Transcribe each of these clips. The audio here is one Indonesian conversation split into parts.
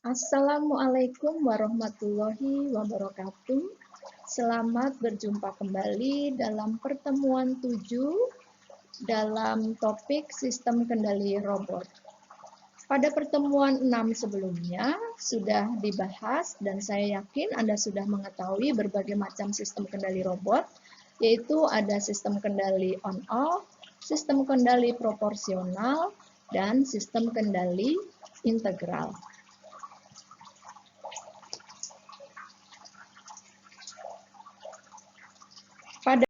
Assalamualaikum warahmatullahi wabarakatuh. Selamat berjumpa kembali dalam pertemuan 7 dalam topik sistem kendali robot. Pada pertemuan 6 sebelumnya sudah dibahas dan saya yakin Anda sudah mengetahui berbagai macam sistem kendali robot, yaitu ada sistem kendali on-off, sistem kendali proporsional, dan sistem kendali integral. Pada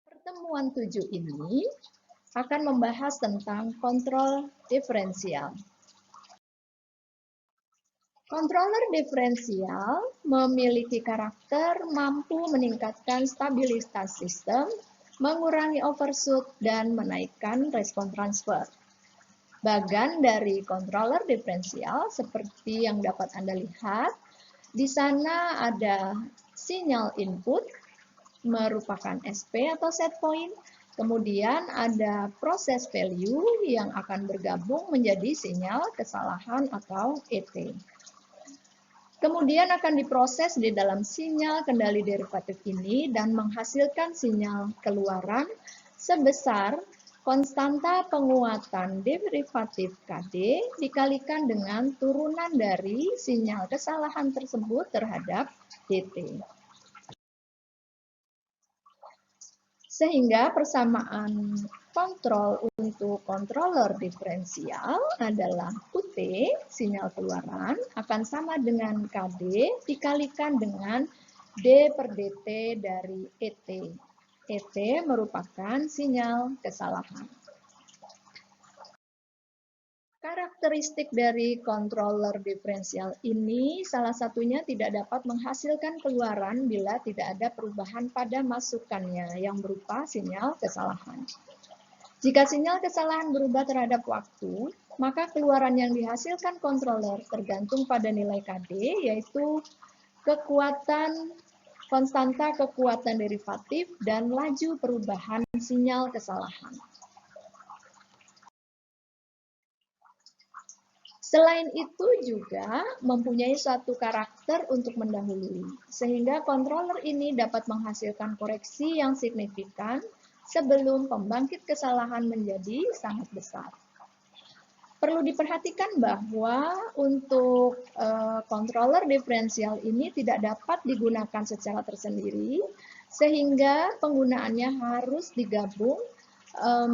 pertemuan 7 ini akan membahas tentang kontrol diferensial. Controller diferensial memiliki karakter mampu meningkatkan stabilitas sistem, mengurangi overshoot, dan menaikkan respon transfer. Bagan dari controller diferensial seperti yang dapat Anda lihat, di sana ada sinyal input, merupakan SP atau set point, kemudian ada proses value yang akan bergabung menjadi sinyal kesalahan atau ET. Kemudian akan diproses di dalam sinyal kendali derivatif ini dan menghasilkan sinyal keluaran sebesar konstanta penguatan derivatif KD dikalikan dengan turunan dari sinyal kesalahan tersebut terhadap DT. Sehingga persamaan kontrol untuk controller diferensial adalah QT, sinyal keluaran, akan sama dengan KD dikalikan dengan D per DT dari ET. ET merupakan sinyal kesalahan. Karakteristik dari controller diferensial ini salah satunya tidak dapat menghasilkan keluaran bila tidak ada perubahan pada masukannya yang berupa sinyal kesalahan. Jika sinyal kesalahan berubah terhadap waktu, maka keluaran yang dihasilkan controller tergantung pada nilai KD, yaitu kekuatan konstanta kekuatan derivatif dan laju perubahan sinyal kesalahan. Selain itu juga mempunyai suatu karakter untuk mendahului, sehingga controller ini dapat menghasilkan koreksi yang signifikan sebelum pembangkit kesalahan menjadi sangat besar. Perlu diperhatikan bahwa untuk controller diferensial ini tidak dapat digunakan secara tersendiri, sehingga penggunaannya harus digabung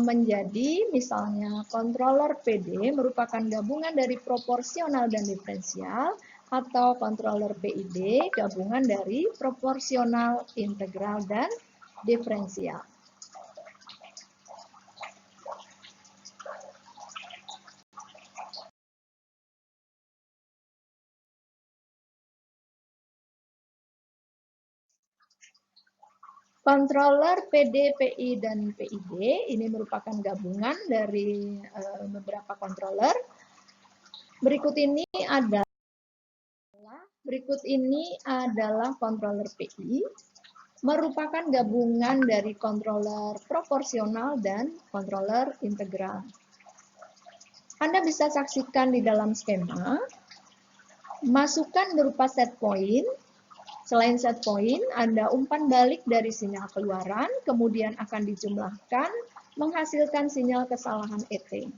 menjadi misalnya controller PD merupakan gabungan dari proporsional dan diferensial, atau controller PID gabungan dari proporsional, integral, dan diferensial. Controller PD, PI, dan PID ini merupakan gabungan dari beberapa controller. Berikut ini adalah controller PI, merupakan gabungan dari controller proporsional dan controller integral. Anda bisa saksikan di dalam skema, masukan berupa set point. Selain set point, ada umpan balik dari sinyal keluaran, kemudian akan dijumlahkan menghasilkan sinyal kesalahan ET.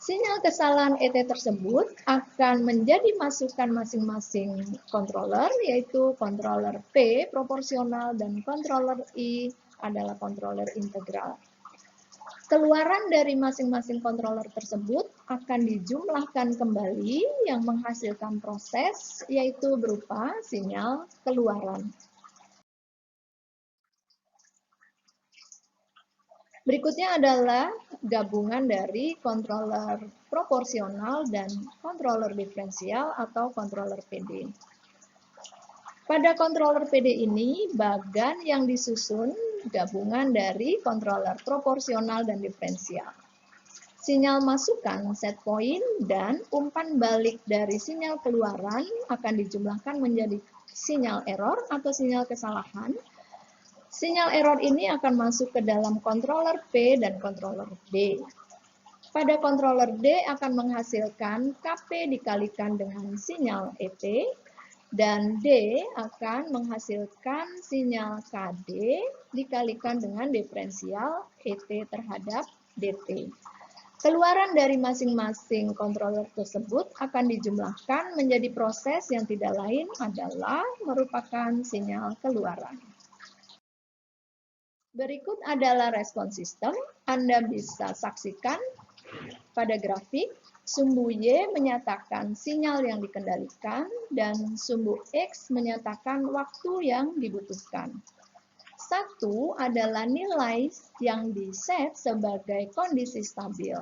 Sinyal kesalahan ET tersebut akan menjadi masukan masing-masing controller, yaitu controller P proporsional dan controller I adalah controller integral. Keluaran dari masing-masing controller tersebut akan dijumlahkan kembali yang menghasilkan proses, yaitu berupa sinyal keluaran. Berikutnya adalah gabungan dari controller proporsional dan controller diferensial atau controller PD. Pada controller PD ini, bagan yang disusun gabungan dari controller proporsional dan diferensial. Sinyal masukan set point dan umpan balik dari sinyal keluaran akan dijumlahkan menjadi sinyal error atau sinyal kesalahan, Sinyal error ini akan masuk ke dalam controller P dan controller D. Pada controller D akan menghasilkan KP dikalikan dengan sinyal ET, dan D akan menghasilkan sinyal KD dikalikan dengan diferensial ET terhadap DT. Keluaran dari masing-masing controller tersebut akan dijumlahkan menjadi proses yang tidak lain adalah merupakan sinyal keluaran. Berikut adalah respon sistem. Anda bisa saksikan pada grafik. Sumbu Y menyatakan sinyal yang dikendalikan dan sumbu X menyatakan waktu yang dibutuhkan. 1 adalah nilai yang diset sebagai kondisi stabil.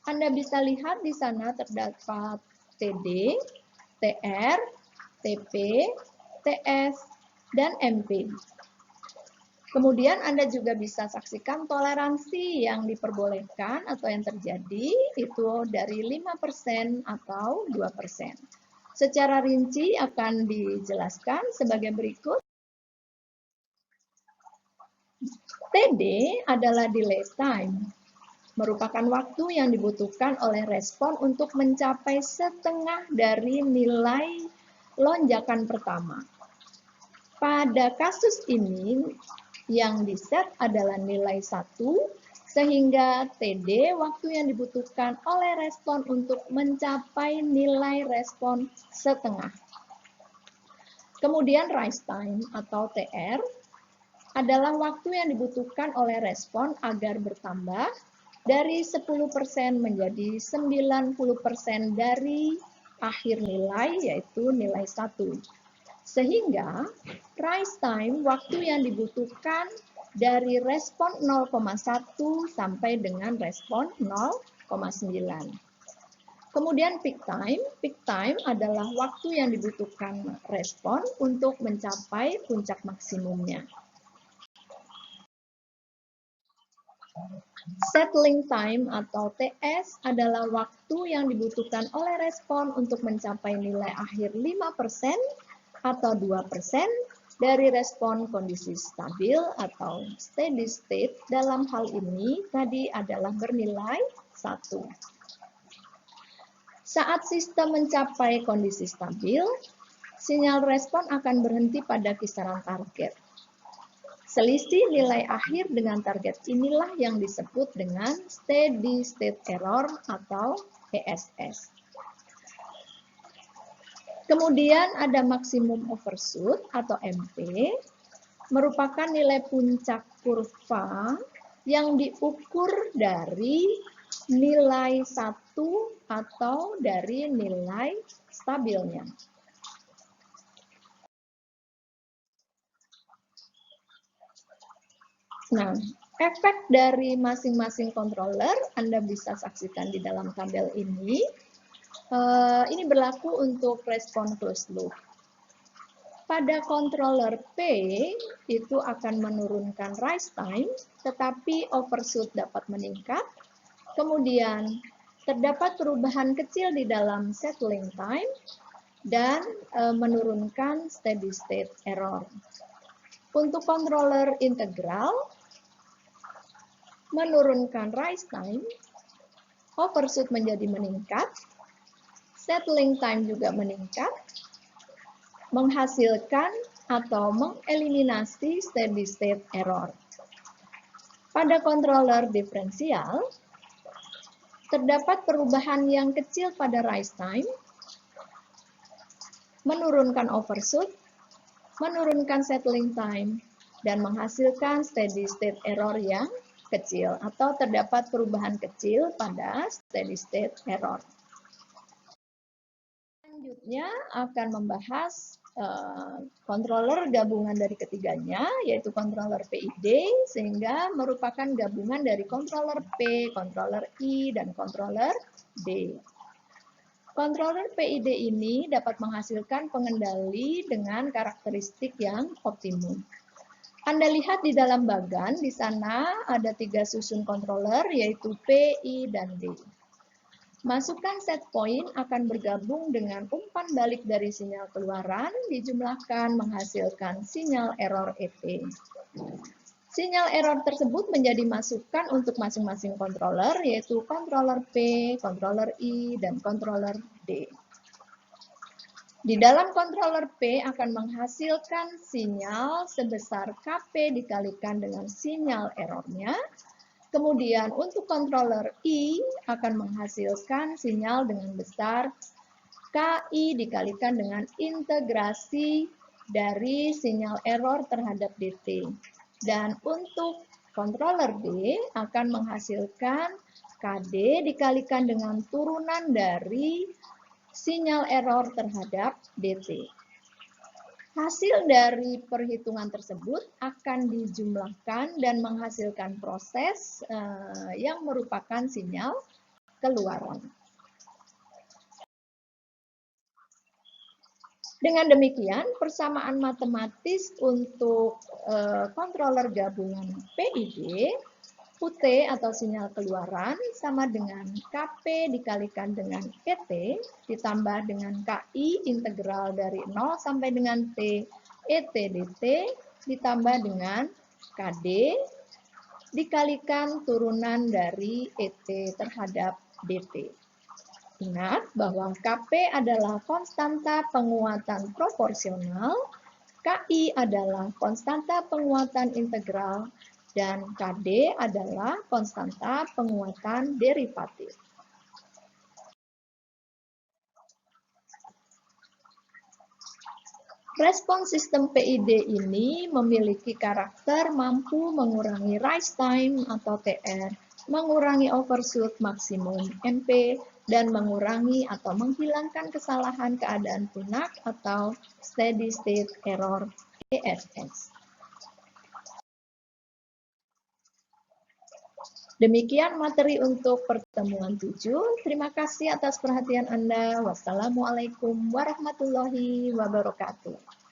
Anda bisa lihat di sana terdapat TD, TR, TP, TS, dan MP. Kemudian Anda juga bisa saksikan toleransi yang diperbolehkan atau yang terjadi itu dari 5% atau 2%. Secara rinci akan dijelaskan sebagai berikut. TD adalah delay time, merupakan waktu yang dibutuhkan oleh respon untuk mencapai setengah dari nilai lonjakan pertama. Pada kasus ini, yang diset adalah nilai 1, sehingga TD waktu yang dibutuhkan oleh respon untuk mencapai nilai respon setengah. Kemudian rise time atau TR adalah waktu yang dibutuhkan oleh respon agar bertambah dari 10% menjadi 90% dari akhir nilai, yaitu nilai 1. Sehingga rise time waktu yang dibutuhkan dari respon 0,1 sampai dengan respon 0,9. Kemudian peak time adalah waktu yang dibutuhkan respon untuk mencapai puncak maksimumnya. Settling time atau TS adalah waktu yang dibutuhkan oleh respon untuk mencapai nilai akhir 5% atau 2% dari respon kondisi stabil atau steady state. Dalam hal ini tadi adalah bernilai 1. Saat sistem mencapai kondisi stabil, sinyal respon akan berhenti pada kisaran target. Selisih nilai akhir dengan target inilah yang disebut dengan steady state error atau ESS. Kemudian ada maksimum overshoot atau MP, merupakan nilai puncak kurva yang diukur dari nilai 1 atau dari nilai stabilnya. Nah, efek dari masing-masing controller Anda bisa saksikan di dalam tabel ini. Ini berlaku untuk respon closed loop. Pada controller P itu akan menurunkan rise time, tetapi overshoot dapat meningkat. Kemudian terdapat perubahan kecil di dalam settling time dan menurunkan steady state error. Untuk controller integral, menurunkan rise time, overshoot menjadi meningkat, settling time juga meningkat, menghasilkan atau mengeliminasi steady state error. Pada controller diferensial, terdapat perubahan yang kecil pada rise time, menurunkan overshoot, menurunkan settling time, dan menghasilkan steady state error yang kecil atau terdapat perubahan kecil pada steady state error. Selanjutnya akan membahas controller gabungan dari ketiganya, yaitu controller PID, sehingga merupakan gabungan dari controller P, controller I, dan controller D. Controller PID ini dapat menghasilkan pengendali dengan karakteristik yang optimum. Anda lihat di dalam bagan, di sana ada 3 susun controller, yaitu P, I, dan D. Masukan set point akan bergabung dengan umpan balik dari sinyal keluaran, dijumlahkan menghasilkan sinyal error ET. Sinyal error tersebut menjadi masukan untuk masing-masing controller, yaitu controller P, controller I, dan controller D. Di dalam controller P akan menghasilkan sinyal sebesar Kp dikalikan dengan sinyal errornya. Kemudian untuk controller I akan menghasilkan sinyal dengan besar Ki dikalikan dengan integrasi dari sinyal error terhadap DT. Dan untuk controller D akan menghasilkan Kd dikalikan dengan turunan dari sinyal error terhadap DT. Hasil dari perhitungan tersebut akan dijumlahkan dan menghasilkan proses yang merupakan sinyal keluaran. Dengan demikian, persamaan matematis untuk controller gabungan PID, UT atau sinyal keluaran sama dengan Kp dikalikan dengan ET ditambah dengan Ki integral dari 0 sampai dengan T ET dt ditambah dengan Kd dikalikan turunan dari ET terhadap dt. Ingat bahwa Kp adalah konstanta penguatan proporsional, Ki adalah konstanta penguatan integral, dan Kd adalah konstanta penguatan derivatif. Respons sistem PID ini memiliki karakter mampu mengurangi rise time atau TR, mengurangi overshoot maksimum MP, dan mengurangi atau menghilangkan kesalahan keadaan punak atau steady state error ESS. Demikian materi untuk pertemuan 7. Terima kasih atas perhatian Anda. Wassalamualaikum warahmatullahi wabarakatuh.